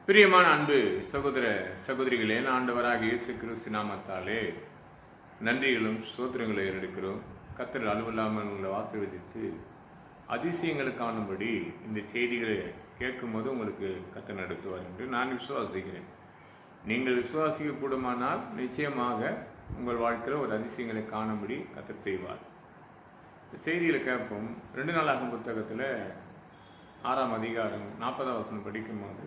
பிரியமான அன்பு சகோதர சகோதரிகளே, ஆண்டவராக இயேசு கிறிஸ்து நாமத்தாலே நன்றிகளும் ஸ்தோத்திரங்களை எடுக்கிறோம். கர்த்தர் அளவில்லாமல் உங்களை ஆசீர்வதித்து அதிசயங்களை காணும்படி இந்த செய்திகளை கேட்கும்போது உங்களுக்கு கர்த்தர் நடத்துவார் என்று நான் விசுவாசிக்கிறேன். நீங்கள் விசுவாசிக்க கூடுமானால் நிச்சயமாக உங்கள் வாழ்க்கையில் ஒரு அதிசயங்களை காணும்படி கர்த்தர் செய்வார். இந்த செய்திகளை கேட்போம். 2 நாளாகும் புத்தகத்தில் 6ஆம் அதிகாரம் 40ஆம் வசனம் படிக்கும்போது,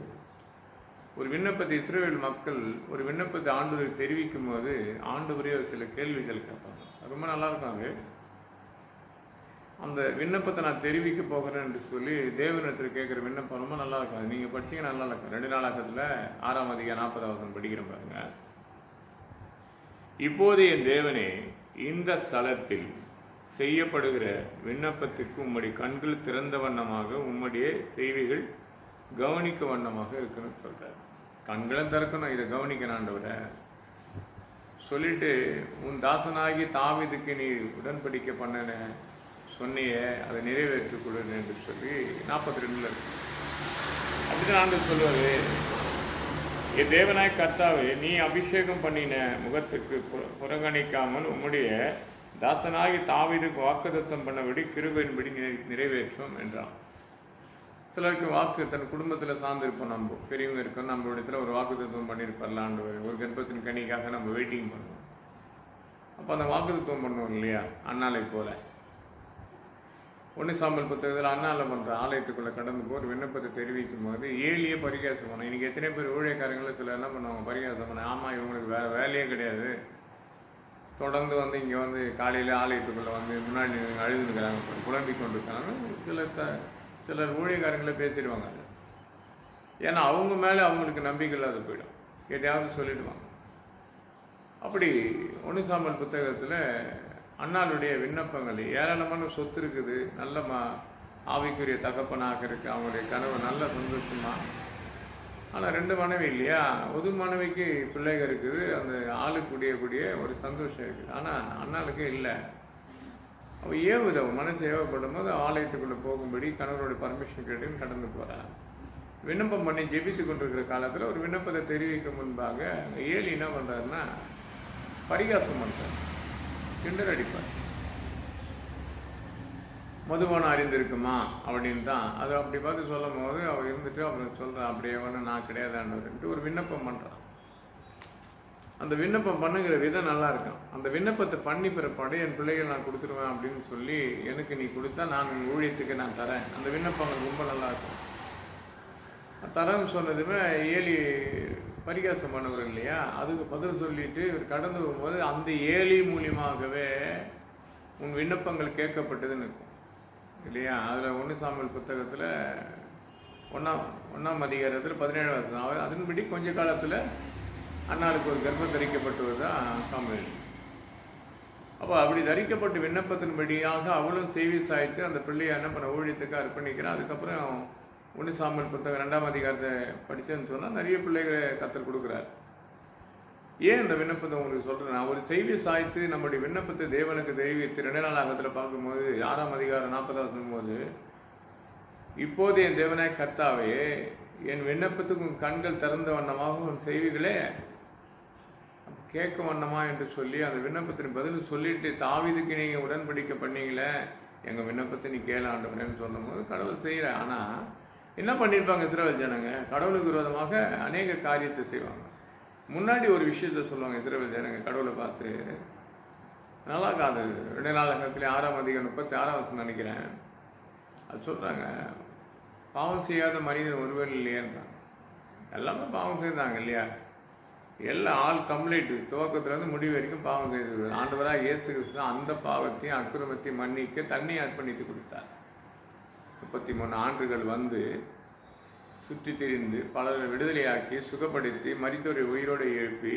ஒரு விண்ணப்பத்தை இஸ்ரவேல் மக்கள் ஒரு விண்ணப்பத்தை ஆண்டவருக்கு தெரிவிக்கும் போது ஆண்டவரே சில கேள்விகள் கேட்பாங்க. ரொம்ப நல்லா இருக்காங்க. அந்த விண்ணப்பத்தை நான் தெரிவிக்க போகிறேன் என்று சொல்லி தேவனிடத்தில் கேட்குற விண்ணப்பம் ரொம்ப நல்லா இருக்காது. நீங்கள் படிச்சீங்கன்னா நல்லா இருக்கும். 2 நாளாகத்தில் 6ஆம் அதிகாரம் 40ஆம் வசனம் படிக்கிறேன் பாருங்க. இப்போது என் தேவனே, இந்த ஸ்தலத்தில் செய்யப்படுகிற விண்ணப்பத்துக்கு உம்முடைய கண்கள் திறந்த வண்ணமாக உம்முடைய செய்திகள் கவனிக்க வண்ணமாக இருக்குன்னு சொல்கிறார். கண்களை திறக்கணும், இதை கவனிக்கணும் ஆண்டவரை சொல்லிட்டு, உன் தாசனாகி தாவீதுக்கு நீ உடன்படிக்கை பண்ணன சொன்னிய அதை நிறைவேற்றிக் கொடு என்று சொல்லி 42 இருக்கு. அப்படிதான் ஆண்டவர் சொல்லுவாரு, என் தேவனாய் கர்த்தாவே, நீ அபிஷேகம் பண்ணின முகத்துக்கு புறக்கணிக்காமல் உம்முடைய தாசனாகி தாவீதுக்கு வாக்குத்தத்தம் பண்ணபடி கிருபையின்படி நிறைவேற்றும் என்றான். சிலருக்கு வாக்கு தன் குடும்பத்தில் சார்ந்திருப்போம். நம்ம பெரியவங்க இருக்கோம், நம்ம இடத்துல ஒரு வாக்குத்தத்துவம் பண்ணியிருப்பார்லான்னு ஒரு கர்ப்பத்தின் கனிக்காக நம்ம வெயிட்டிங் பண்ணுவோம். அப்போ அந்த வாக்குத்தத்துவம் பண்ணுவோம் இல்லையா, அண்ணாலை போல. 1 சாமுவேல் புத்தகத்தில் அண்ணாலை பண்ணுற ஆலயத்துக்குள்ளே கடந்து போய் ஒரு விண்ணப்பத்தை தெரிவிக்கும் போது ஏலியே பரிகாசம் பண்ணோம். இன்றைக்கி எத்தனை பேர் ஊழியக்காரங்களும் சில என்ன பண்ணுவாங்க, பரிகாசம் பண்ண. ஆமாம், இவங்களுக்கு வேறு வேலையே கிடையாது, தொடர்ந்து இங்கே காலையில் ஆலயத்துக்குள்ளே முன்னாடி அழுதுனுக்கிறாங்க, புலம்பிக் கொண்டிருக்காங்க. சிலர் ஊழியக்காரங்களே பேசிடுவாங்க. ஏன்னா அவங்க மேலே அவங்களுக்கு நம்பிக்கை இல்லாத போயிடும், எதையாவது சொல்லிடுவாங்க. அப்படி 1 சாமுவேல் புத்தகத்தில் அண்ணாளுடைய விண்ணப்பங்கள், ஏராளமான சொத்து இருக்குது, நல்ல ஆவிக்குரிய தகப்பனாக இருக்குது, அவங்களுடைய கனவு நல்ல சந்தோஷமா. ஆனால் 2 மனைவி இல்லையா, ஒரு மனைவிக்கு பிள்ளைகள் இருக்குது, அந்த ஆளுக்குடியக்கூடிய ஒரு சந்தோஷம் இருக்குது. ஆனால் அண்ணாளுக்கு இல்லை. அவள் ஏவுது, அவன் மனசு ஏவப்படும் போது ஆலயத்துக்குள்ளே போகும்படி கணவரோட பர்மிஷன் கேட்டுன்னு கடந்து போகிறான். விண்ணப்பம் பண்ணி ஜெபித்து கொண்டிருக்கிற காலத்தில் ஒரு விண்ணப்பத்தை தெரிவிக்க முன்பாக ஏலி என்ன பண்ணுறாருன்னா பரிகாசம் பண்ணுறார், கிண்டர் அடிப்பார். மதுபானம் அறிந்திருக்குமா அப்படின்னு தான் அது அப்படி பார்த்து சொல்லும் போது அவள் இருந்துட்டு அப்புறம் சொல்கிறான், அப்படியே நான் கிடையாதான்னு ஒரு விண்ணப்பம் பண்ணுறான். அந்த விண்ணப்பம் பண்ணுகிற விதம் நல்லா இருக்கும். அந்த விண்ணப்பத்தை பண்ணி பிறப்பாடு என் பிள்ளைகள் நான் கொடுத்துருவேன் அப்படின்னு சொல்லி, எனக்கு நீ கொடுத்தா நான் உன் ஊழியத்துக்கு நான் தரேன். அந்த விண்ணப்பங்கள் ரொம்ப நல்லா இருக்கும். தரேன்னு சொன்னதுமே ஏலி பரிகாசம் பண்ணவர் இல்லையா, அதுக்கு பதில் சொல்லிட்டு இவர் கடந்து போகும்போது அந்த ஏலி மூலியமாகவே உன் விண்ணப்பங்கள் கேட்கப்பட்டதுன்னு இருக்கும் இல்லையா. அதில் 1 சாமுவேல் புத்தகத்தில் 1ஆம் அதிகாரத்தில் 17 வசனம். அதன்படி கொஞ்ச காலத்தில் அண்ணாளுக்கு ஒரு கர்ப்பம் தரிக்கப்பட்டது தான் சாமுவேல். அப்போ அப்படி தரிக்கப்பட்டு விண்ணப்பத்தின்படியாக அவளும் செய்தி சாய்த்து அந்த பிள்ளையை என்ன பண்ண ஊழியத்துக்கு அர்ப்பணிக்கிறான். அதுக்கப்புறம் 1 சாமுவேல் புத்தகம் 2ஆம் அதிகாரத்தை படித்தேன்னு சொன்னால் நிறைய பிள்ளைகளை கர்த்தர் கொடுக்குறார். ஏன் இந்த விண்ணப்பத்தை உங்களுக்கு சொல்கிறேன், ஒரு செய்தி சாய்த்து நம்முடைய விண்ணப்பத்தை தேவனுக்கு தெரிவித்து 2 நாளாகத்தில் பார்க்கும்போது 6ஆம் அதிகாரம் 40ஆம் வசனம் போது, இப்போது என் தேவனாய் கர்த்தாவே, என் விண்ணப்பத்துக்கு உன் கண்கள் திறந்த வண்ணமாக உன் செய்திகளே கேட்க வண்ணமா என்று சொல்லி அந்த விண்ணப்பத்தின் பதில் சொல்லிட்டு, தாவீதுக்கு நீங்கள் உடன்படிக்கை பண்ணீங்களே, எங்கள் விண்ணப்பத்தை நீ கேள ஆண்டவரேன்னு சொல்லும்போது கடவுள் செய்கிற. ஆனால் என்ன பண்ணியிருப்பாங்க இஸ்ரவேல் ஜனங்க, கடவுளுக்கு விரோதமாக அநேக காரியத்தை செய்வாங்க. முன்னாடி ஒரு விஷயத்த சொல்லுவாங்க இஸ்ரவேல் ஜனங்க கடவுளை பார்த்து. நல்லா காது 2 நாளாகத்தில் 6ஆம் அதிகாரம் 36ஆம் வசனம் நினைக்கிறேன். அது சொல்கிறாங்க, பாவம் செய்யாத மனிதன் ஒருவர் இல்லையன்றாங்க. எல்லாமே பாவம் செய்தாங்க இல்லையா, எல்லாம் ஆள் கம்ப்ளீட், துவக்கத்துலேருந்து முடிவு வரைக்கும் பாவம் செய்தது. ஆண்டவராக இயேசு கிறிஸ்து அந்த பாவத்தையும் அக்கிரமத்தையும் மன்னிக்க தன்னை அர்ப்பணித்து கொடுத்தார். 33 ஆண்டுகள் சுற்றி திரிந்து பலரை விடுதலையாக்கி சுகப்படுத்தி மரித்தோரை உயிரோடு எழுப்பி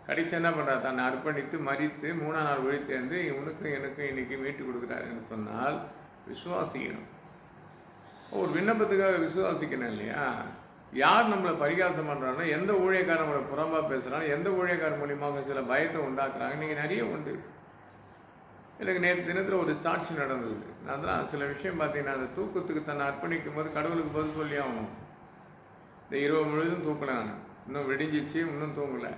கடைசி என்ன பண்ணுறார், தன்னை அர்ப்பணித்து மரித்து 3ஆம் நாள் ஒழித்தேர்ந்து உனக்கும் எனக்கும் இன்னைக்கு மீட்டு கொடுக்குறாருன்னு சொன்னால் விசுவாசிக்கணும். ஒரு விண்ணப்பத்துக்காக விசுவாசிக்கணும் இல்லையா. யார் நம்மளை பரிகாசம் பண்ணுறாங்கன்னா, எந்த ஊழியக்காரன் நம்மளை புறம்பாக பேசுகிறாங்க, எந்த ஊழியக்காரன் மூலியமாக சில பயத்தை உண்டாக்குறாங்க. நீங்கள் நிறைய உண்டு. எனக்கு நேற்று தினத்தில் ஒரு சாட்சி நடந்தது. நான் தான் சில விஷயம் பார்த்தீங்கன்னா, அந்த தூக்கத்துக்கு தன்னை அர்ப்பணிக்கும் போது கடவுளுக்கு பதில் சொல்லி ஆகணும். இந்த இரவு முழுவதும் தூக்கலை நான். இன்னும் விடிஞ்சிச்சு, இன்னும் தூங்கலை.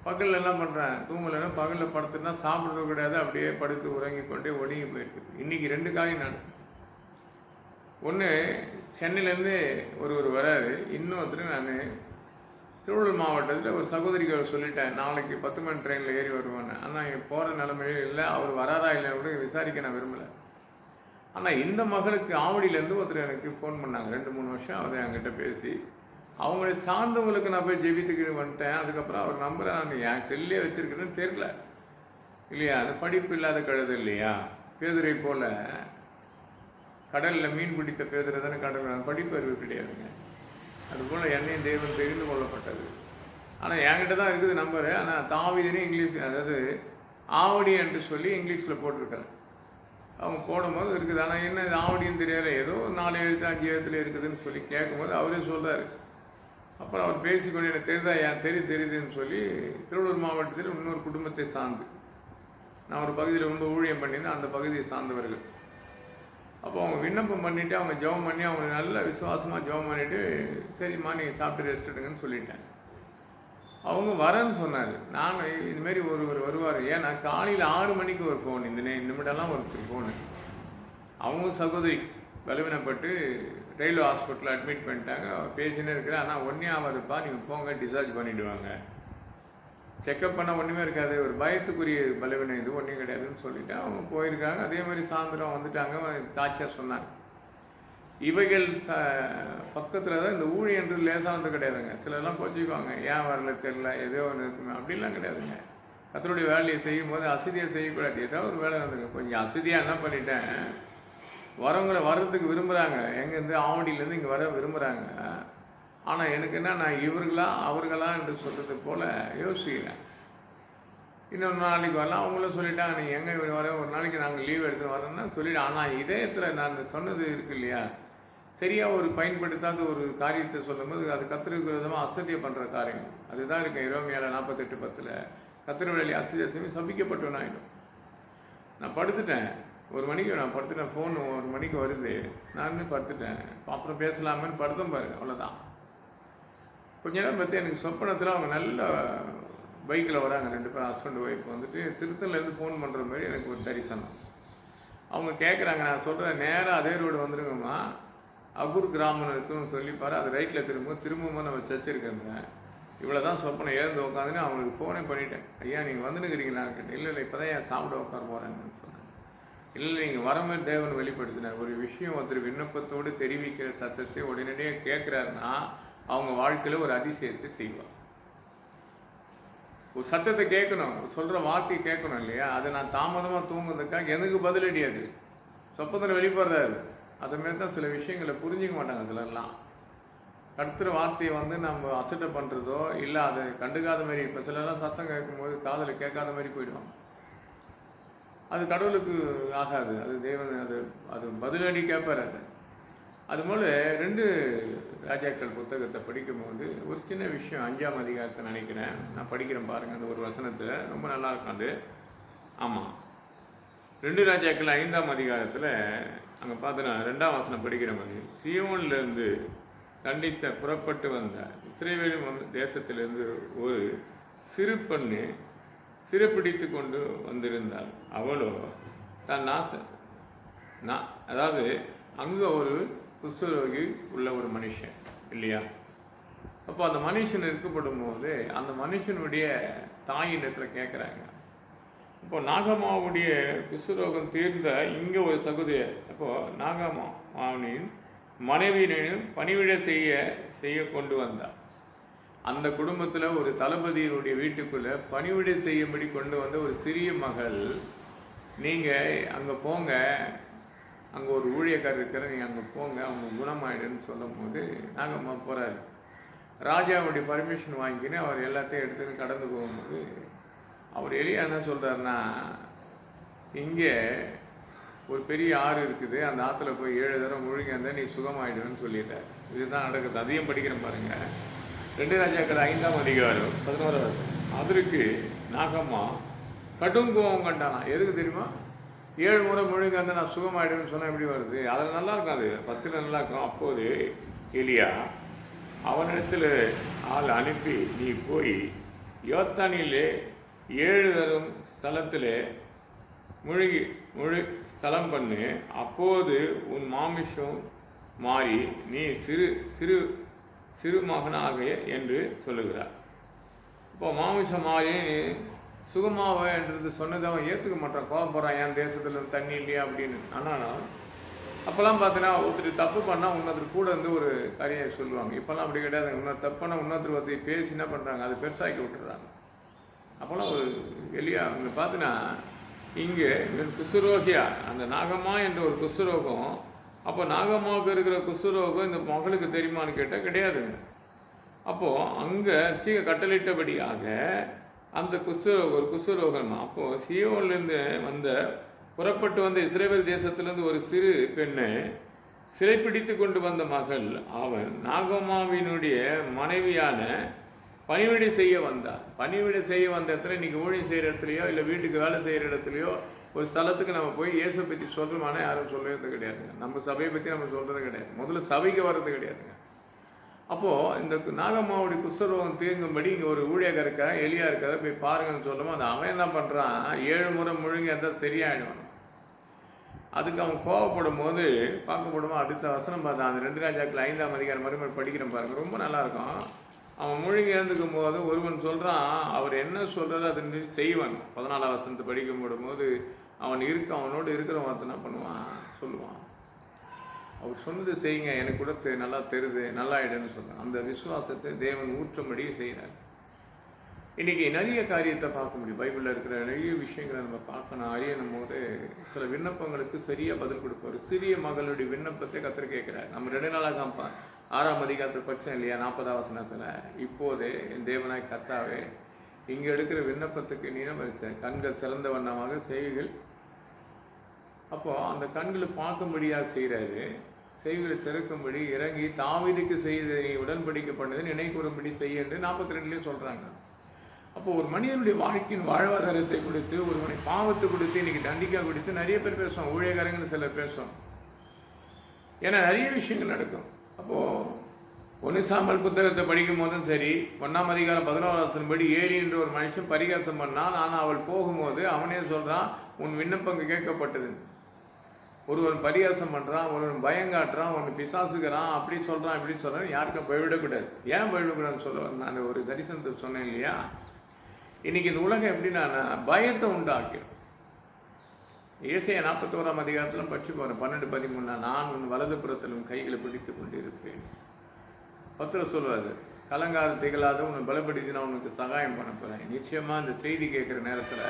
பகலில் என்ன பண்ணுறேன், தூங்கலைன்னா பகலில் படுத்துனா சாப்பிட்றது கிடையாது, அப்படியே படுத்து உறங்கி கொண்டே ஒடுங்கி போயிருக்குது. இன்றைக்கி 2 காரியம் நான். ஒன்று, சென்னையிலேருந்து ஒருவர் வராரு. இன்னொருத்தர் நான் திருவள்ளூர் மாவட்டத்தில் ஒரு சகோதரிக்கு சொல்லிட்டேன், நாளைக்கு 10 மணி ட்ரெயினில் ஏறி வருவேன்னு. ஆனால் இங்கே போகிற நிலைமையே இல்லை, அவர் வராதா இல்லை கூட விசாரிக்க நான் விரும்பலை. ஆனால் இந்த மகளுக்கு ஆவடியிலேருந்து ஒருத்தர் எனக்கு ஃபோன் பண்ணாங்க. 2-3 வருஷம் அவர் என்கிட்ட பேசி, அவங்களை சார்ந்தவங்களுக்கு நான் போய் ஜெபித்துக்கு வந்துட்டேன். அதுக்கப்புறம் அவர் நம்பரை நான் என் செல்லே வச்சுருக்கிறேன்னு தெரில இல்லையா. அது படிப்பு இல்லாத கழுது இல்லையா. பேதுரை போல் கடலில் மீன் பிடித்த பேதுரை தானே கடல், படிப்பு அறிவு கிடையாதுங்க. அதுபோல் என்னையும் தெய்வம் தெரிந்து கொள்ளப்பட்டது. ஆனால் என்கிட்ட தான் இருக்குது நம்பரு. ஆனால் தாவீதுன்னு இங்கிலீஷ், அதாவது ஆவடி என்று சொல்லி இங்கிலீஷில் போட்டிருக்கிறேன். அவங்க போடும்போது இருக்குது. ஆனால் என்ன ஆவடின்னு தெரியல, ஏதோ 4 எழுத்து 5 எழுத்துல இருக்குதுன்னு சொல்லி கேட்கும்போது அவரே சொல்கிறார். அப்புறம் அவர் பேசிக்கொண்டு எனக்கு தெரியுதா, ஏன் தெரியுதுன்னு சொல்லி திருவள்ளூர் மாவட்டத்தில் இன்னொரு குடும்பத்தை சார்ந்து நான் ஒரு பகுதியில் ரொம்ப ஊழியம் பண்ணியிருந்தேன். அந்த பகுதியை சார்ந்தவர்கள். அப்போ அவங்க விண்ணப்பம் பண்ணிவிட்டு அவங்க ஜெபம் பண்ணி அவங்க நல்ல விசுவாசமாக ஜெபம் பண்ணிவிட்டு, சரிம்மா நீங்கள் சாப்பிட்டு ரெஸ்ட் எடுங்கன்னு சொல்லிட்டேன். அவங்க வரேன்னு சொன்னார். நான் இதுமாரி ஒருவர் வருவார். ஏன்னா காலையில் 6 மணிக்கு ஒரு ஃபோன், இந்த நிமிடம்லாம் ஒருத்தர் ஃபோனு. அவங்க சகோதரி பலவீனப்பட்டு ரயில்வே ஹாஸ்பிட்டலில் அட்மிட் பண்ணிட்டாங்க. பேசினே இருக்கிறேன். ஆனால் ஒன்றே ஆகாதுப்பா, நீங்கள் போங்க, டிஸ்சார்ஜ் பண்ணிவிடுவாங்க, செக்கப் பண்ண ஒன்றுமே இருக்காது, ஒரு பயத்துக்குரிய பலவீனம், இது ஒன்றும் கிடையாதுன்னு சொல்லிவிட்டு அவங்க போயிருக்காங்க. அதே மாதிரி சாயந்தரம் வந்துட்டாங்க, சாட்சியாக சொன்னாங்க. இவைகள் பக்கத்தில் தான் இந்த ஊழியன்றது லேசானது கிடையாதுங்க. சிலர்லாம் கோச்சிக்குவாங்க, ஏன் வரல தெரில, ஏதோ ஒன்று இருக்குமே, அப்படிலாம் கிடையாதுங்க. கர்த்தருடைய வேலையை செய்யும் போது அசதியாக செய்யக்கூடாது. ஏதாவது ஒரு வேலை இருந்துங்க. கொஞ்சம் அசதியாக என்ன பண்ணிட்டேன், வரவங்களை வர்றதுக்கு விரும்புகிறாங்க, எங்கேருந்து ஆவடியிலேருந்து இங்கே வர விரும்புகிறாங்க. ஆனால் எனக்கு என்ன, நான் இவர்களா அவர்களா என்று சொல்கிறது போல் யோசிக்கிறேன். இன்னொரு நாளைக்கு வரலாம், அவங்களும் சொல்லிட்டாங்க, நீங்கள் எங்கே வர, ஒரு நாளைக்கு நாங்கள் லீவ் எடுத்து வரோன்னா சொல்லிவிட்டேன். ஆனால் இதயத்தில் நான் சொன்னது இருக்கு இல்லையா, சரியாக ஒரு பயன்படுத்தாத ஒரு காரியத்தை சொல்லும்போது அது கர்த்தருக்கு விரோதமாக அசதியை பண்ணுற காரியம். அதுதான் இருக்கு. 27:48 கர்த்தர் வேலையை அசதியை சபிக்கப்பட்டவன் ஆகிடும். நான் படுத்துட்டேன், 1 மணிக்கு நான் படுத்துட்டேன். ஃபோன் 1 மணிக்கு வருது, நான் படுத்துட்டேன். அப்புறம் பேசலாமன்னு படுத்தம் பாருங்க, அவ்வளோதான். கொஞ்ச நேரம் பார்த்து எனக்கு சொப்பனத்தில் அவங்க நல்ல பைக்கில் வராங்க, 2 பேர் ஹஸ்பண்ட் ஒய்ஃப் வந்துட்டு திருத்தலேருந்து ஃபோன் பண்ணுற மாதிரி எனக்கு ஒரு தரிசனம். அவங்க கேட்குறாங்க, நான் சொல்கிறேன், நேராக அதே ரோடு வந்துருங்கம்மா, அகூர் கிராமம் இருக்குன்னு சொல்லிப்பாரு, அது ரைட்டில் திரும்பவும் நம்ம சர்ச்சிருக்கேங்க, இவ்வளோ தான் சொப்பனை ஏந்து உட்காந்துன்னு அவங்களுக்கு ஃபோனே பண்ணிட்டேன். ஐயா நீங்கள் வந்துனுக்கிறீங்களான்னு கேட்டேன். இல்லை இப்போ தான் ஏன் சாப்பிட உட்கார போகிறேன்னு சொன்னேன். இல்லை நீங்கள் வர மாதிரி தேவன் வெளிப்படுத்தினார். ஒரு விஷயம் ஒருத்தர் விண்ணப்பத்தோடு தெரிவிக்கிற சத்தத்தை உடனடியாக கேட்குறாருன்னா அவங்க வாழ்க்கையில் ஒரு அதிசயத்தை செய்வார். ஒரு சத்தத்தை கேட்கணும், சொல்கிற வார்த்தையை கேட்கணும் இல்லையா. அதை நான் தாமதமாக தூங்குறதுக்காக எனக்கு பதிலடி, அது சொப்பத்தில் வெளிப்படுறாரு. அதுமாரி தான் சில விஷயங்களை புரிஞ்சிக்க மாட்டாங்க சிலர்லாம். கடுத்துற வார்த்தையை நம்ம அசட்டை பண்ணுறதோ இல்லை அதை கண்டுக்காத மாதிரி. இப்போ சிலர்லாம் சத்தம் கேட்கும்போது காதில் கேட்காத மாதிரி போயிடுவாங்க. அது கடவுளுக்கு ஆகாது, அது தேவன், அது பதிலடி கேட்பார். அதுபோல் 2 ராஜாக்கள் புத்தகத்தை படிக்கும்போது ஒரு சின்ன விஷயம், 5ஆம் அதிகாரத்தை நினைக்கிறேன், நான் படிக்கிறேன் பாருங்கள். அந்த ஒரு வசனத்தை ரொம்ப நல்லா இருக்கும் அது. ஆமாம், 2 ராஜாக்கள் 5ஆம் அதிகாரத்தில் அங்கே பார்த்தோன்னா 2ஆம் வசனம் படிக்கிற மாதிரி, சீயோனிலிருந்து தண்டித்த புறப்பட்டு வந்த இஸ்ரவேல் தேசத்திலிருந்து ஒரு சிறு பெண்ணு சிறைப்பிடித்து கொண்டு வந்திருந்தாள். அவளோ தான் அதாவது அங்கே ஒரு குஷ்டரோகி உள்ள ஒரு மனுஷன் இல்லையா. அப்போ அந்த மனுஷன் இருக்கப்படும் போது அந்த மனுஷனுடைய தாயினத்தில் கேட்குறாங்க. இப்போ நாகம்மாவுடைய குஷ்டரோகம் தீர்ந்த இங்கே ஒரு சகோதரியர், அப்போது நாகம்மாவின் மனைவியினையும் பணிவிட செய்ய கொண்டு வந்தார். அந்த குடும்பத்தில் ஒரு தளபதியினுடைய வீட்டுக்குள்ளே பணிவிடை செய்யும்படி கொண்டு வந்த ஒரு சிறிய மகள், நீங்கள் அங்கே போங்க, அங்கே ஒரு ஊழியக்காரர் இருக்கிற, நீங்கள் அங்கே போங்க, அவங்க குணமாயிடுன்னு சொல்லும் போது நாகம்மா போகிறாரு. ராஜாவுடைய பர்மிஷன் வாங்கிக்கின்னு அவர் எல்லாத்தையும் எடுத்துன்னு கடந்து போகும்போது அவர் எலியா என்ன சொல்கிறாருன்னா, இங்கே ஒரு பெரிய ஆறு இருக்குது, அந்த ஆற்றுல போய் 7 தடவை முழுங்கி இருந்தால் நீ சுகமாயிடுன்னு சொல்லிட்டார். இதுதான் நடக்குது. அதையும் படிக்கிறேன் பாருங்கள். 2 ராஜாக்கள் 5ஆம் அதிகாரம் 11ஆம் வசனம். அதற்கு நாகம்மா கடும் கோபம் கண்டானா. எதுக்கு தெரியுமா? 7 முறை முழுங்க இருந்தால் நான் சுகமாயிடுன்னு சொன்னால் எப்படி வருது? அதில் நல்லா இருக்கும், அது 10 நல்லா இருக்கும். அப்போது எலியா அவனிடத்தில் ஆள் அனுப்பி, நீ போய் யோர்தானிலே 7 தரம் ஸ்தலத்தில் ஸ்தலம் பண்ணு, அப்போது உன் மாமிசம் மாறி நீ சிறு மகனாக என்று சொல்லுகிறார். இப்போ மாமிசம் மாறி நீ சுகமாவ என்றது சொன்னது அவன் ஏற்றுக்க மாட்டான், கோவப்படுறான், என் தேசத்தில் தண்ணி இல்லையா அப்படின்னு. ஆனால் அப்போல்லாம் பார்த்தீங்கன்னா ஒருத்தர் தப்பு பண்ணால் இன்னொருத்தர் கூட வந்து ஒரு காரியை சொல்லுவாங்க. இப்போல்லாம் அப்படி கிடையாது. இன்னொரு தப்பான இன்னொருத்தர் ஒருத்தர் பேசி என்ன பண்ணுறாங்க, அதை பெருசாக்கி விட்டுறாங்க. அப்போல்லாம் ஒரு எளியா அவங்க பார்த்தீங்கன்னா இங்கே குஷ்ரோகியா அந்த நாகம்மா என்ற ஒரு குஷ்ரோகம். அப்போ நாகம்மாவுக்கு இருக்கிற குஷ்ரோகம் இந்த மகளுக்கு தெரியுமான்னு கேட்டால் கிடையாதுங்க. அப்போது அங்கே கட்டளிட்டபடியாக அந்த ஒரு குஷ்ரோகம். அப்போது சியோன்லேருந்து புறப்பட்டு வந்த இஸ்ரேல் தேசத்திலிருந்து ஒரு சிறு பெண்ணை சிறைப்பிடித்து கொண்டு வந்த மகள் அவன் நாகம்மாவினுடைய மனைவியான பணிவிடை செய்ய வந்தார். பணிவிடை செய்ய வந்த இடத்துல இன்றைக்கி ஊழியம் செய்கிற இடத்துலையோ இல்லை வீட்டுக்கு வேலை செய்கிற இடத்துலையோ ஒரு ஸ்தலத்துக்கு நம்ம போய் இயேசுவை பற்றி சொல்கிறோமானா யாரும் சொல்கிறது கிடையாதுங்க. நம்ம சபையை பற்றி நம்ம சொல்கிறது கிடையாது. முதல்ல சபைக்கு வர்றது கிடையாதுங்க. அப்போது இந்த நாகம்மாவுடைய குஷ்டரோகம் தீர்ங்கும்படி இங்கே ஒரு ஊழியக்கார இருக்கா, எலியா இருக்கிறத போய் பாருங்கன்னு சொல்லும்போது அது அவன் என்ன பண்ணுறான், 7 முறை முழுங்கி இருந்தால் சரியாயிடுவான். அதுக்கு அவன் கோவப்படும் போது பார்க்கப்படும் அடுத்த வசனம் பார்த்தான். அந்த 2 ராஜாக்கள் 5ஆம் அதிகாரம் மறுபடியும் படிக்கிறேன் பாருங்க, ரொம்ப நல்லாயிருக்கும். அவன் முழுங்கி இருந்துக்கும் போது ஒருவன் சொல்கிறான், அவர் என்ன சொல்கிறாரோ அதை செய்வான். 14ஆம் வசனத்தை படிக்கும் போது அவனோடு இருக்கிறவன் என்ன பண்ணுவான், சொல்லுவான், அவர் சொன்னது செய்யுங்க, எனக்கு கூட நல்லா தெரியுது, நல்லாயிடுன்னு சொல்கிறான். அந்த விசுவாசத்தை தேவன் ஊற்றும்படி செய்கிறார். இன்றைக்கி நிறைய காரியத்தை பார்க்க முடியும். பைபிளில் இருக்கிற நிறைய விஷயங்களை நம்ம பார்க்கணும், அறியணும் போது சில விண்ணப்பங்களுக்கு சரியாக பதில் கொடுப்பார். சிறிய மகளுடைய விண்ணப்பத்தை கர்த்தர் கேட்குறார். நம்ம 2 நாளாக 6ஆம் அதிகாரத்தில் படித்தோம் இல்லையா, 40ஆம் வசனத்தில், இப்போதே என் தேவனாய் கர்த்தாவே இங்கே எடுக்கிற விண்ணப்பத்துக்கு நீன கண்கள் திறந்த வண்ணமாக செய்கைகள். அப்போது அந்த கண்களை பார்க்கும்படியாக செய்கிறாரு. செய்களை திறக்கும்படி இறங்கி தாவீதுக்கு செய்த உடன்படிக்கை பண்ணது நினைக்கூறும்படி செய்ய என்று 42 சொல்கிறாங்க. அப்போது ஒரு மனிதனுடைய வாழ்க்கையின் வாழ்வாதாரத்தை கொடுத்து ஒருவனை பாவத்தை கொடுத்து இன்றைக்கி தண்டிக்கா கொடுத்து நிறைய பேர் பேசுவோம், ஊழியக்காரங்கள் சிலர் பேசுவோம். ஏன்னா நிறைய விஷயங்கள் நடக்கும். அப்போது 1 சாமுவேல் புத்தகத்தை படிக்கும் போதும் சரி, 1ஆம் அதிகாரம் 11ஆம் வசனப்படி ஏலி என்ற ஒரு மனுஷன் பரிகாசம் பண்ணான். ஆனால் அவள் போகும்போது அவனே சொல்கிறான், உன் விண்ணப்பங்க கேட்கப்பட்டது. ஒருவன் பரிகாசம் பண்ணுறான், ஒருவன் பயங்காட்டுறான், ஒன்று பிசாசுக்கிறான், அப்படி சொல்கிறான் இப்படி சொல்கிறான். யாருக்கும் போய்விடக்கூடாது. ஏன் போய்விடக்கூடாதுன்னு சொல்ல நான் ஒரு தரிசனத்தை சொன்னேன் இல்லையா. இன்றைக்கி இந்த உலகம் எப்படின்னா பயத்தை உண்டாக்கிடும். ஏசாயா 41ஆம் அதிகாரத்திலும் படிச்சு போகிறேன் 12-13, நான் உன் வலது புறத்திலும் கைகளை பிடித்து கொண்டு இருப்பேன். பத்திரம் சொல்வார், கலங்காத திகழாத உன்னை பலப்படுத்தி நான் உனக்கு சகாயம் பண்ண போகிறேன். நிச்சயமாக இந்த செய்தி கேட்குற நேரத்தில்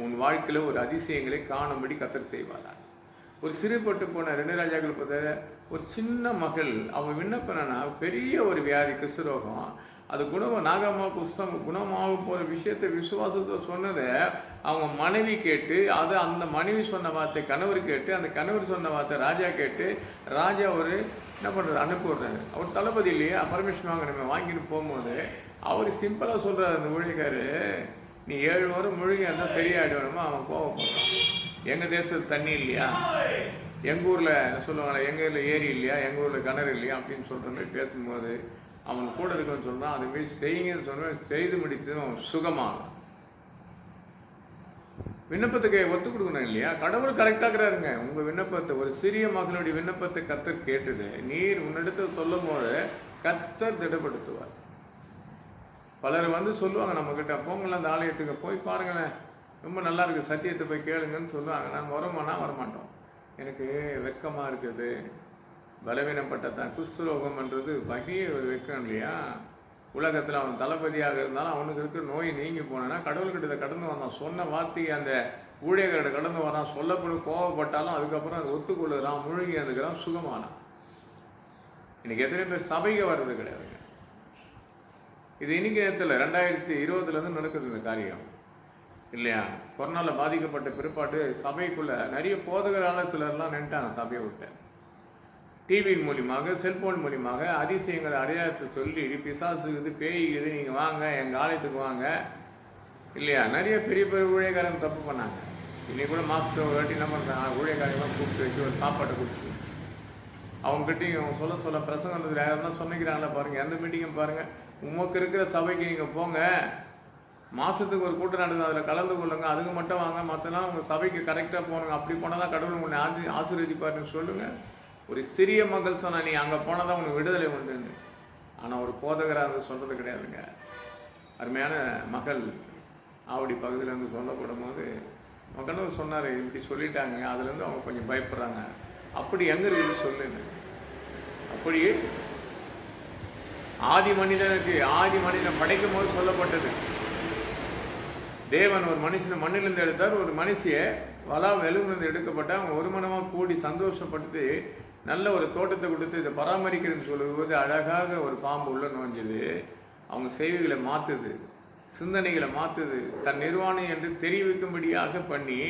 உன் வாழ்க்கையில் ஒரு அதிசயங்களை காணும்படி கர்த்தர் செய்வாரா. ஒரு சிறுபட்டு போன 2 ராஜாக்கள் பார்த்த ஒரு சின்ன மகள், அவன் விண்ணப்பனா பெரிய ஒரு வியாதி குஷ்டரோகம், அது நாகம்மா குஷ்டம் குணமாக போகிற விஷயத்தை விசுவாசத்தை சொன்னதை அவங்க மனைவி கேட்டு, அதை அந்த மனைவி சொன்ன வார்த்தை கணவர் கேட்டு, அந்த கணவர் சொன்ன வார்த்தை ராஜா கேட்டு, ராஜா ஒரு என்ன பண்ணுறது அனுப்பிடுறாரு. அவர் தளபதி இல்லையா, பர்மிஷன் வாங்கணுமே. வாங்கிட்டு போகும்போது அவர் சிம்பிளாக சொல்கிறார், அந்த ஊழியக்காரு, நீ 7 முறை முழுகி இருந்தால் சரியாயிடுவேணுமா. அவன் கோவப்படுறான், எங்கள் தேசத்தில் தண்ணி இல்லையா, எங்கள் ஊரில் என்ன சொல்லுவாங்களே, எங்கள் ஊரில் ஏரி இல்லையா, எங்கள் ஊரில் கிணறு இல்லையா அப்படின்னு சொல்கிற மாதிரி பேசும்போது அவன் கூட இருக்கன்னு சொல்கிறான். அதுமாரி செய்யுங்கன்னு சொல்கிறேன், செய்து முடித்து அவன் சுகமாகும். விண்ணப்பத்துக்கு ஒத்து கொடுக்கணும் இல்லையா. கடவுள் கரெக்டாகிறாருங்க உங்கள் விண்ணப்பத்தை. ஒரு சிறிய மகனுடைய விண்ணப்பத்தை கர்த்தர் கேட்டது. நீர் உன்னிடத்தில் சொல்லும் போது கர்த்தர் திடப்படுத்துவார். பலர் சொல்லுவாங்க நம்மக்கிட்ட, போங்கலாம் அந்த ஆலயத்துக்கு போய் பாருங்களேன், ரொம்ப நல்லா இருக்குது, சத்தியத்தை போய் கேளுங்கன்னு சொல்லுவாங்க. நான் வரமாட்டோம், எனக்கு வெக்கமாக இருக்குது, பலவீனப்பட்டதான். குஷ்டரோகம்ன்றது வகையே வெக்கம் இல்லையா. உலகத்தில் அவன் தளபதியாக இருந்தாலும் அவனுக்கு இருக்கிற நோய் நீங்கி போனேன்னா கடவுள்கிட்ட கடந்து வந்தான். சொன்ன வார்த்தையை அந்த ஊழியர்கிட்ட கடந்து வரான். சொல்லப்படும் கோவப்பட்டாலும் அதுக்கப்புறம் அதை ஒத்துக்கொள்ளுறான், முழுகி அதுக்கிறான், சுகமானான். இன்னைக்கு எத்தனை பேர் சபைக்கு வர்றது கிடையாதுங்க. இது இன்னைக்கு நேரத்தில் 2020 நடக்குது இந்த காரியம் இல்லையா. கொரோனாவில் பாதிக்கப்பட்ட பிற்பாட்டு சபைக்குள்ளே நிறைய போதகரான சிலர்லாம் நின்ட்டாங்க சபையை விட்டு. டிவியின் மூலியமாக, செல்போன் மூலியமாக அதிசயங்களை அடையாளத்தை சொல்லி, பிசாசுக்குது, பேய்க்குது, நீங்கள் வாங்க எங்கள் ஆலயத்துக்கு வாங்க இல்லையா. நிறைய பெரிய பெரிய ஊழியக்காரங்க தப்பு பண்ணாங்க. இன்னைக்கு கூட மாதத்துக்கு ஒரு வாட்டி என்ன பண்ணுறாங்க, ஊழியக்காரங்களாம் கூப்பிட்டு வச்சு ஒரு சாப்பாட்டை கொடுத்து அவங்ககிட்டையும் அவங்க சொல்ல பிரசங்கத்தில் யாருன்னா சொன்னிக்கிறாங்களா பாருங்கள். எந்த மீட்டிங்கும் பாருங்கள், உமக்கு இருக்கிற சபைக்கு நீங்கள் போங்க, மாதத்துக்கு ஒரு கூட்டம் நடக்குது, அதில் கலந்து கொள்ளுங்க, அதுக்கு மட்டும் வாங்க, மற்றனால உங்கள் சபைக்கு கரெக்டாக போகணுங்க, அப்படி போனால் தான் கடவுள் உன்னை ஆசீர்வதிப்பாருன்னு சொல்லுங்கள். ஒரு சிறிய மகள் சொன்னால் நீ அங்கே போனால் தான் உனக்கு விடுதலை உண்டுன்னு. ஆனால் ஒரு போதகராக அது சொல்கிறது கிடையாதுங்க. அருமையான மகள் ஆவடி பகுதியிலேருந்து சொல்லப்படும் போது மக்களும் சொன்னார், இப்படி சொல்லிட்டாங்க, அதுலேருந்து அவங்க கொஞ்சம் பயப்படுறாங்க. அப்படி எங்கே இருக்குது சொல்லுங்க. அப்படியே ஆதி மனிதனை படைக்கும் போது சொல்லப்பட்டது, தேவன் ஒரு மனுஷனை மண்ணிலிருந்து எடுத்தார், ஒரு மனுஷியை வெளுவிலிருந்து எடுக்கப்பட்ட அவங்க ஒரு மனமாக கூடி சந்தோஷப்பட்டு நல்ல ஒரு தோட்டத்தை கொடுத்து இதை பராமரிக்கிறதுன்னு சொல்லும்போது அழகாக ஒரு பாம்பு உள்ள நுழைஞ்சது. அவங்க செய்திகளை மாற்றுது, சிந்தனைகளை மாற்றுது, தன் நிர்வாணி என்று தெரிவிக்கும்படியாக பண்ணி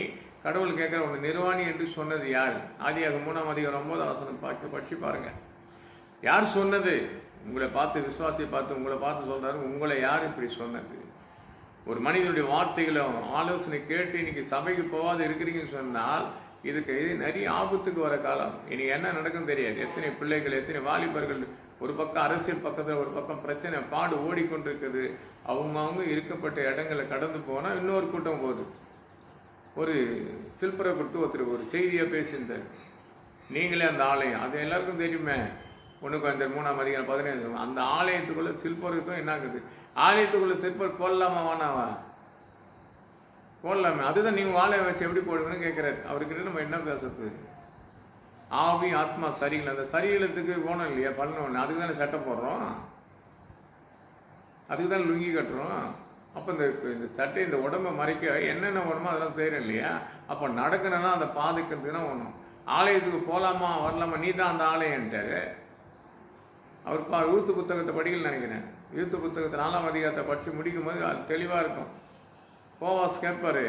கடவுள் கேட்குற உங்க நிர்வாணி என்று சொன்னது யார்? ஆதியாகமம் 3:9 படிச்சு பாருங்க. யார் சொன்னது? உங்களை பார்த்து, விசுவாசியை பார்த்து உங்களை பார்த்து சொல்றாரு, உங்களை யார் இப்படி சொன்னது? ஒரு மனிதனுடைய வார்த்தைகளும் ஆலோசனை கேட்டு இன்னைக்கு சபைக்கு போகாது இருக்கிறீங்கன்னு சொன்னால் இதுக்கு நிறைய ஆபத்துக்கு வர காலம். இனி என்ன நடக்கும் தெரியாது. எத்தனை பிள்ளைகள், எத்தனை வாலிபர்கள், ஒரு பக்கம் அரசியல் பக்கத்தில், ஒரு பக்கம் பிரச்சனை பாடு ஓடிக்கொண்டிருக்குது. அவங்க இருக்கப்பட்ட இடங்களை கடந்து போனால் இன்னொரு கூட்டம் போகுது. ஒரு சில்பரை கொடுத்து ஒருத்தர் ஒரு செய்தியாக பேசியிருந்தார், நீங்களே அந்த ஆலயம், அது எல்லாருக்கும் தெரியுமே, 1 அந்த ஆலயத்துக்குள்ள சில்பருக்கும் என்ன ஆகுது? ஆலயத்துக்குள்ள சில்பர் போடலாமா வேணாவா? போடலாமே. அதுதான் நீங்கள் ஆலயம் வச்சு எப்படி போடுவீங்கன்னு கேட்குறாரு. அவர்கிட்ட நம்ம என்ன பேசுறது? ஆவி ஆத்மா சரியில்லை, அந்த சரீரத்துக்கு போனோம் இல்லையா, பண்ணணும், அதுக்கு தானே சட்டை போடுறோம், அதுக்கு தானே லுங்கி கட்டுறோம். அப்போ இந்த சட்டை இந்த உடம்பை மறைக்க என்னென்ன வேணுமோ அதெல்லாம் செய்கிறேன் இல்லையா? அப்போ நடக்கணும்னா அந்த பாதுக்கிறதுக்கு தான் வேணும். ஆலயத்துக்கு போகலாமா வரலாமா, நீ தான் அந்த ஆலயன்ட்டாரு. அவர் யூத்து புத்தகத்தை படிக்கலன்னு நினைக்கிறேன். யூத்து புத்தகத்தை 4ஆம் அதிகாரத்தை படித்து முடிக்கும் போது அது தெளிவாக இருக்கும். போவாஸ் கேட்பார்,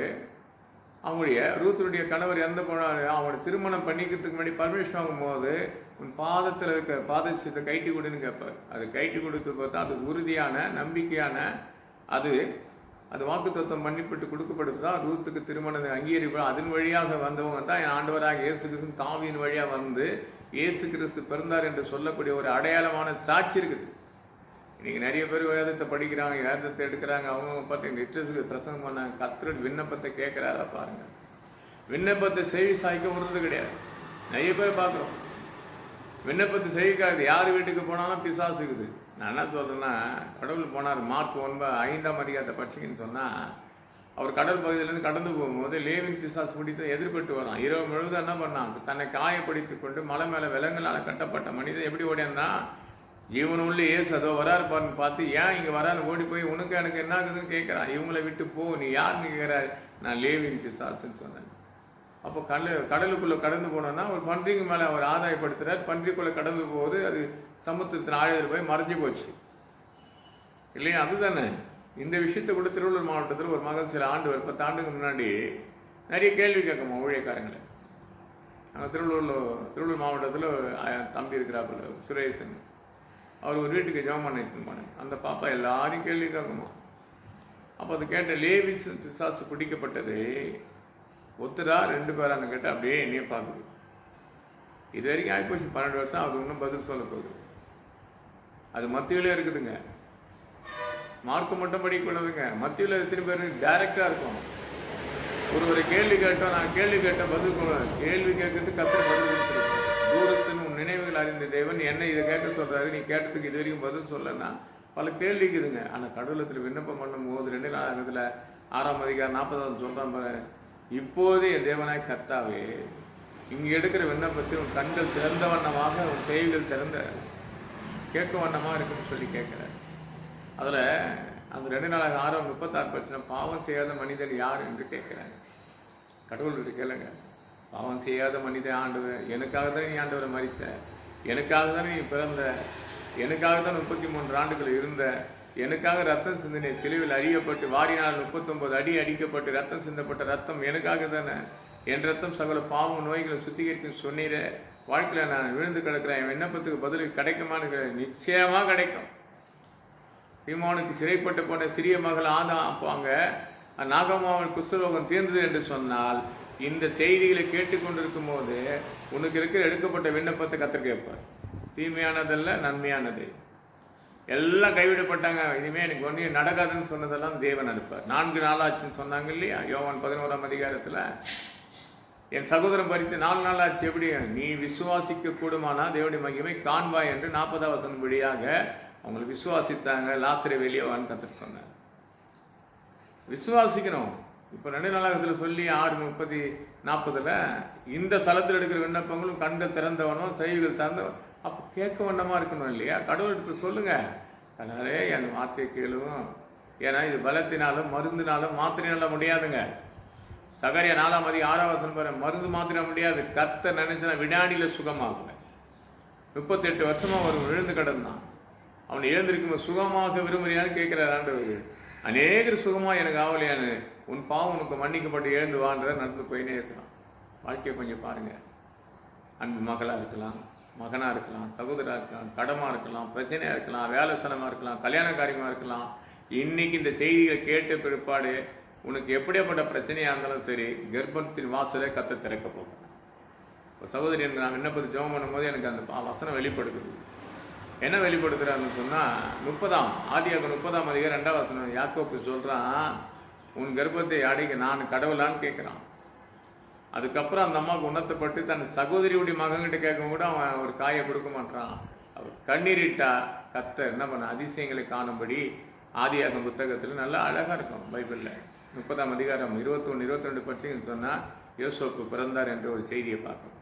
அவங்களுடைய ரூத்துடைய கணவர் இறந்து போனார், அவனை திருமணம் பண்ணிக்கிறதுக்கு முன்னாடி பர்மிஷன் வாங்கும்போது உன் பாதத்தில் இருக்க பாதத்தை கைட்டி கொடுன்னு கேட்பார். அது கைட்டி கொடுத்து பார்த்தா அது உறுதியான நம்பிக்கையான அது வாக்குத்தத்தம் பண்ணிப்பட்டு கொடுக்கப்படுது தான் ரூத்துக்கு திருமணம் அங்கீகரிப்பு. அதன் வழியாக வந்தவங்க தான் என் ஆண்டவராக இயேசு கிறிஸ்து தாவியின் வழியாக வந்து இயேசு கிறிஸ்து பிறந்தார் என்று சொல்லக்கூடிய ஒரு அடையாளமான சாட்சி இருக்குது. இன்னைக்கு நிறைய பேர் வேதத்தை படிக்கிறாங்க, வேதத்தை எடுக்கிறாங்க, அவங்க பார்த்து லிட்ரஸுக்கு பிரசங்கம் பண்ணாங்க, கர்த்தருடைய விண்ணப்பத்தை கேட்குறாரா பாருங்க. விண்ணப்பத்தை செவி சாய்க்க விடுறது கிடையாது. நிறைய பேர் பார்க்குறோம் விண்ணப்பத்தை செய்விக்காது. யார் வீட்டுக்கு போனாலும் பிசாசுக்குது. நான் என்ன சொல்கிறேன்னா, கடவுள் போனார், மார்க் 5ஆம் அதிகாரத்தை படிச்சிங்கன்னு சொன்னால், அவர் கடல் பகுதியிலேருந்து கடந்து போகும்போது லேவின் பிசாசு பிடித்து எதிர்பட்டு வரான். இரவு முழுவதும் என்ன பண்ணான், தன்னை காயப்படுத்தி கொண்டு மலை மேலே விலங்குகளால் கட்டப்பட்ட மனிதன் எப்படி ஓடியாந்தான், ஜீவன் உள்ள ஏசு அதோ வராருப்பான்னு பார்த்து, ஏன் இங்கே வரான்னு ஓடி போய் உனக்கு எனக்கு என்ன ஆகுதுன்னு கேட்குறான். இவங்களை விட்டு போ, நீ யாருன்னு கேட்குறாரு. நான் லேவின் பிசாசுன்னு சொன்னேன். அப்போ கடலுக்குள்ளே கடந்து போனோன்னா ஒரு பன்றிக்கு மேலே அவர் ஆதாயப்படுத்துகிறார். பன்றிக்குள்ளே கடந்து போகுது, அது சமுத்திரத்தின் ஆழத்தில் போய் மறைஞ்சு போச்சு இல்லையா? அதுதானே இந்த விஷயத்தை கூட திருவள்ளூர் மாவட்டத்தில் ஒரு மகள் சில 10 ஆண்டுக்கு முன்னாடி நிறைய கேள்வி கேட்குமா ஊழியக்காரங்களை. நாங்கள் திருவள்ளூர் மாவட்டத்தில் தம்பி இருக்கிறாப்புல சுரேசன், அவர் ஒரு வீட்டுக்கு ஜெபம் பண்ணிட்டு போனேன். அந்த பாப்பா எல்லாரையும் கேள்வி கேட்குமா. அப்போ அது கேட்ட, லேவிஸ் பிசாசு பிடிக்கப்பட்டது ஒத்துரா 2 பேரான்னு கேட்டால் அப்படியே என்னையே பார்க்குது. இது வரைக்கும் ஆகிப்போச்சு 12 வருஷம், அது இன்னும் பதில் சொல்ல போகுது. அது மத்தியிலே இருக்குதுங்க, மார்க்கு மட்டும் படிக்கக்கூடாதுங்க. மத்தியில் எத்தனை பேர் டைரக்டாக இருக்கும். ஒரு கேள்வி கேட்டோம், நான் கேள்வி கேட்டேன் பதில் கேள்வி கேட்கறதுக்கு கத்திர பதில் கொடுத்துருக்கேன். தூரத்தின் உன் நினைவுகள் அறிந்த தேவன் என்ன இதை கேட்க சொல்கிறாரு, நீ கேட்டதுக்கு இது வரைக்கும் பதில் சொல்லன்னா பல கேள்வி இருக்குதுங்க. ஆனால் கடவுளத்தில் விண்ணப்பம் பண்ணும்போது 2 நாள் 6ஆம் அதிகாரம் 40 சொல்கிறான், இப்போது என் தேவனாய் கர்த்தாவே, இங்கே எடுக்கிற விண்ணப்பத்தை உன் கண்கள் திறந்த வண்ணமாக, உன் செய்திகள் திறந்த கேட்க வண்ணமாக இருக்குன்னு சொல்லி கேட்குறாரு. அதில் அந்த 2 நாள் 6:36 பாவம் செய்யாத மனிதன் யார் என்று கேட்குறாங்க. கடவுள்கிட்ட கேளுங்க, பாவம் செய்யாத மனிதன் ஆண்டவர், எனக்காக தான் நீ ஆண்டவரை மறித்த, எனக்காக தான் நீ பிறந்த, எனக்காக தான் 33 ஆண்டுகள் இருந்த, எனக்காக ரத்தம் சிந்தினை சிலுவில் அறியப்பட்டு வாரினால் 39 அடி அடிக்கப்பட்டு ரத்தம் சிந்தப்பட்ட ரத்தம் எனக்காக தானே, என் ரத்தம் சகல பாவம் நோய்களை சுத்திகரிக்கும் சொன்னீர, வாழ்க்கையில் நான் விழுந்து கிடக்கிறேன், என் விண்ணப்பத்துக்கு பதில் கிடைக்குமான்னு நிச்சயமாக கிடைக்கும். சீமோனுக்கு சிறைப்பட்டு போன சிறிய மகள் ஆதா அப்பாங்க நாகமாவன் குஷ்டரோகம் தீர்ந்தது என்று சொன்னால் இந்த செய்திகளை கேட்டுக்கொண்டிருக்கும் போது உனக்கு இருக்கிற எடுக்கப்பட்ட விண்ணப்பத்தை கர்த்தர் கேட்பார். தீமையானதல்ல, நன்மையானது. எல்லாம் கைவிடப்பட்டாங்க, இனிமேல் எனக்கு ஒன்றே நடக்காதுன்னு சொன்னதெல்லாம் தேவன் அனுப்பார். 4 நாளாச்சுன்னு சொன்னாங்க இல்லையா யோவான் 11ஆம் அதிகாரத்தில். என் சகோதரன் பறித்து 4 நாள் ஆச்சு. எப்படி? நீ விசுவாசிக்க கூடுமானா தேவனுடைய மகிமை காண்பாய் என்று 40ஆம் வசனம் வழியாக அவங்களை விசுவாசித்தாங்க. லாசரை வெளியே வான்னு கர்த்தர் சொன்னார். விசுவாசிக்கணும். இப்போ 2 நாளாகத்தில் சொல்லி 6:30-40 இந்த ஸ்தலத்தில் எடுக்கிற விண்ணப்பங்களும் கண்டு திறந்தவனும் செய்திகள் திறந்தவன். அப்போ கேட்க வண்ணமாக இருக்கணும் இல்லையா? கடவுள் எடுத்து சொல்லுங்க, அதனாலே என் வார்த்தையை கேளுவும். ஏன்னா இது பலத்தினாலும் மருந்தினாலும் மாத்திரைனாலும் முடியாதுங்க. சகரியா 4:6 பாரு, மருந்து மாத்திர முடியாது. கர்த்தர் நினைச்சா வினாடியில் சுகமாகுங்க. 38 வருஷமா ஒரு விழுந்து கிடந்தான். அவன் எழுந்திருக்கும் சுகமாக விரும்புறியான்னு கேட்கிறார் ஆண்டவர். அநேகர் சுகமா எனக்கு ஆவலையானு, உன் பாவம் உனக்கு மன்னிக்கப்பட்டு எழுந்து வான்ற நடந்து போயினே இருக்கலாம். வாழ்க்கையை கொஞ்சம் பாருங்க. அன்பு மகளா இருக்கலாம், மகனா இருக்கலாம், சகோதரா இருக்கலாம், கடமா இருக்கலாம், பிரச்சனையா இருக்கலாம், வேலை ஸ்தலமா இருக்கலாம், கல்யாண காரியமா இருக்கலாம். இன்னைக்கு இந்த செய்திகளை கேட்ட பிற்பாடு உனக்கு எப்படியாப்பட்ட பிரச்சனையா இருந்தாலும் சரி, கர்ப்பத்தின் வாசலை கர்த்தர் திறக்க போகிறேன். இப்போ சகோதரி எனக்கு நான் விண்ணப்பத்தை ஜெபம் பண்ணும்போது எனக்கு அந்த வசனம் வெளிப்படுத்துது. என்ன வெளிப்படுத்துறாருன்னு சொன்னால் 30ஆம் ஆதியாகமம் 30ஆம் அதிகாரம் 2ஆம் வசனம் யாக்கோபு சொல்கிறான், உன் கர்ப்பத்தை அடைக்க நான் கடவுளான்னு கேட்குறான். அதுக்கப்புறம் அந்த அம்மாவுக்கு உணர்த்தப்பட்டு தன் சகோதரியுடைய மகன்கிட்ட கேட்கும் கூட அவன் ஒரு காயை கொடுக்க மாட்டான். அவர் கண்ணீரிட்டா கர்த்தர் என்ன பண்ண அதிசயங்களை காணும்படி ஆதியாகமம் புத்தகத்தில் நல்லா அழகாக இருக்கும். பைபிளில் 30ஆம் அதிகாரம் 21-22 படிச்சுன்னு சொன்னால் யோசேப்பு பிறந்தார் என்ற ஒரு செய்தியை பார்க்கணும்.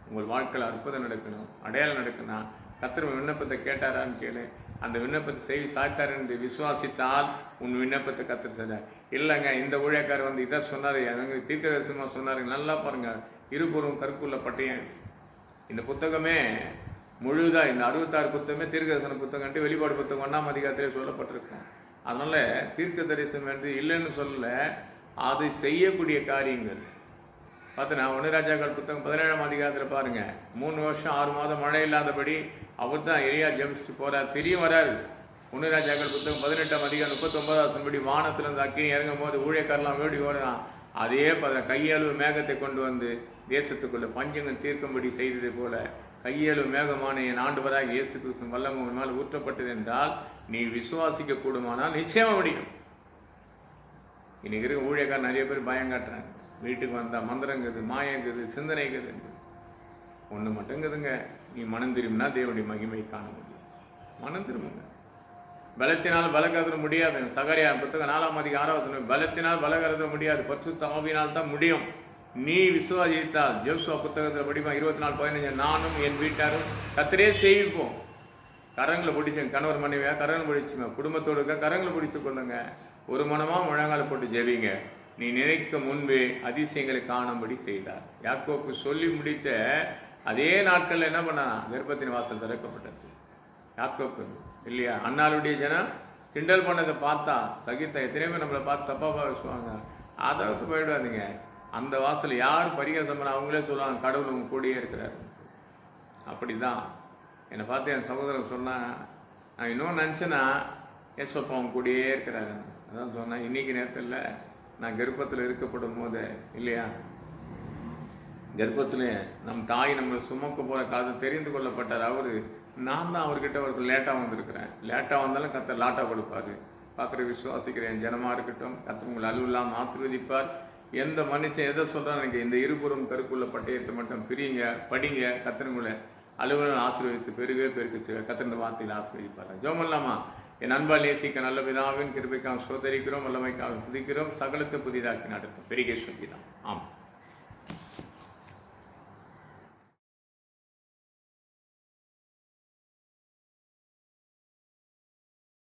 உங்கள் வாழ்க்கையில் அற்புதம் நடக்கணும், அடையாளம் நடக்கணும். கர்த்தர் விண்ணப்பத்தை கேட்டாரான்னு கேளு. அந்த விண்ணப்பத்தை செய்தி சாய்த்தார் என்று விசுவாசித்தால் உன் விண்ணப்பத்தை கர்த்தர் செய்தார். இல்லைங்க இந்த ஊழியக்காரர் வந்து இதை சொன்னார், எனக்கு தீர்க்கதரிசனமாக சொன்னார். நல்லா பாருங்க, இருபுறம் கற்குள்ள பட்டயம். இந்த புத்தகமே முழுதாக இந்த 66 புத்தகமே தீர்க்கதரிசன புத்தகம்ட்டு வெளிப்பாடு புத்தகம் 1ஆம் அதிகாரத்திலே சொல்லப்பட்டிருக்கும். அதனால தீர்க்க தரிசனம் என்று இல்லைன்னு சொல்லல, அதை செய்யக்கூடிய காரியங்கள் பார்த்தீங்கன்னா 1 ராஜாக்கள் புத்தகம் 17ஆம் அதிகாரத்தில் பாருங்க. 3 வருஷம் 6 மாதம் மழை இல்லாதபடி அவர் தான் எலியா ஜெபிச்சுட்டு போறார். திடீர்னு வராரு. 1 ராஜாக்கள் புத்தகம் 18ஆம் அதிகாரம் 39ஆம் வசனப்படி வானத்திலிருந்து அக்கினி இறங்கும் போது ஊழியக்காரெல்லாம் வேடி ஓடுறான். அதே கையளவு மேகத்தை கொண்டு வந்து தேசத்துக்குள்ள பஞ்சங்கள் தீர்க்கும்படி செய்தது போல கையளவு மேகமான என் ஆண்டவராக இயேசு கிறிஸ்து வல்லமை உன் மேல் ஊற்றப்பட்டது என்றால் நீ விசுவாசிக்க கூடுமானால் நிச்சயமா முடியும். இன்னைக்கு இருக்க ஊழியக்காரர் நிறைய பேர் பயம் காட்டுறாங்க. வீட்டுக்கு வந்தால் மந்திரங்குது, மாயங்குது, சிந்தனைக்குது. ஒன்று மட்டுங்குதுங்க, நீ மனம் திரும்பினா தேவனுடைய மகிமை காண முடியும். மனம் திரும்புங்க. பலத்தினால் பலகருத முடியாது. சகரியா புத்தகம் 4ஆம் அதிகாரம் 6ஆம் வசனம், பலத்தினால் பலகருத முடியாது, பரிசுத்த ஆவியினால் தான் முடியும். நீ விசுவாசித்தால் ஜோசுவா புத்தகத்தில் படிப்போம் 24:15, நானும் என் வீட்டாரும் கர்த்தரே செய்வோம். கரங்களை பிடிச்சுங்க, கணவர் மனைவியா கரங்களை பிடிச்சுங்க, குடும்பத்தோடு கரங்களை பிடிச்சு கொள்ளுங்க, ஒரு மனமாக முழங்கால போட்டு ஜெபிங்க. நீ நினைக்க முன்பே அதிசயங்களை காணும்படி செய்தார். யாக்கோப்பு சொல்லி முடித்த அதே நாட்கள் என்ன பண்ணா, கர்ப்பத்தின் வாசல் திறக்கப்பட்டது. யாக்கோப்பு இல்லையா? அண்ணாளுடைய ஜனம் கிண்டல் பண்ணதை பார்த்தா சகித்த எத்தனை பேர் நம்மளை பார்த்து தப்பா பேசுவாங்க. அதாவது போயிடாதீங்க. அந்த வாசல் யார் பரிகாசம் பண்ண அவங்களே சொல்லுவாங்க, கடவுள் உங்க கூடயே இருக்கிறாரு. அப்படிதான் என்னை பார்த்து என் சகோதரன் சொன்னான், நான் இன்னும் நினச்சேன்னா ஏசப்பா அவங்க கூடயே இருக்கிறாரு. அதான் சொன்னேன், இன்னைக்கு நேரத்தில் நான் கர்ப்பத்தில் இருக்கப்படும் போது இல்லையா, கர்ப்பத்தில் நம் தாய் நம்மளை சுமக்க போகிற காது தெரிந்து கொள்ளப்பட்டார். அவர் நான் தான் அவர்கிட்ட அவருக்கு லேட்டாக வந்திருக்கிறேன். லேட்டாக வந்தாலும் கர்த்தர் லாட்டாக கொடுப்பார். பார்க்குற விசுவாசிக்கிறேன் ஜனமாக இருக்கட்டும், கர்த்தர் உங்களை அலுவலாம் ஆசீர்வதிப்பார். எந்த மனுஷன் எதை சொல்கிறான், எனக்கு இந்த இருபுறம் கருக்குள்ள பட்டயத்தை மட்டும் பிரியுங்க, படிங்க, கர்த்தர் உங்களை அலுவலகம் ஆசீர்வதித்து பெருகவே பெருக்கு செய்வார். கர்த்தர் இந்த வார்த்தையில் ஆசீர்வதிப்பார். ஜெபம் இல்லாமா? என் அன்பால் நேசிக்க நல்ல பிதாவின் கிருபைக்காக சோதரிக்கிறோம், வல்லமைக்காக துதிக்கிறோம், சகலத்தை புதிதாக்கி நடத்தும் பெருகே சொல்லிதான். ஆமாம்.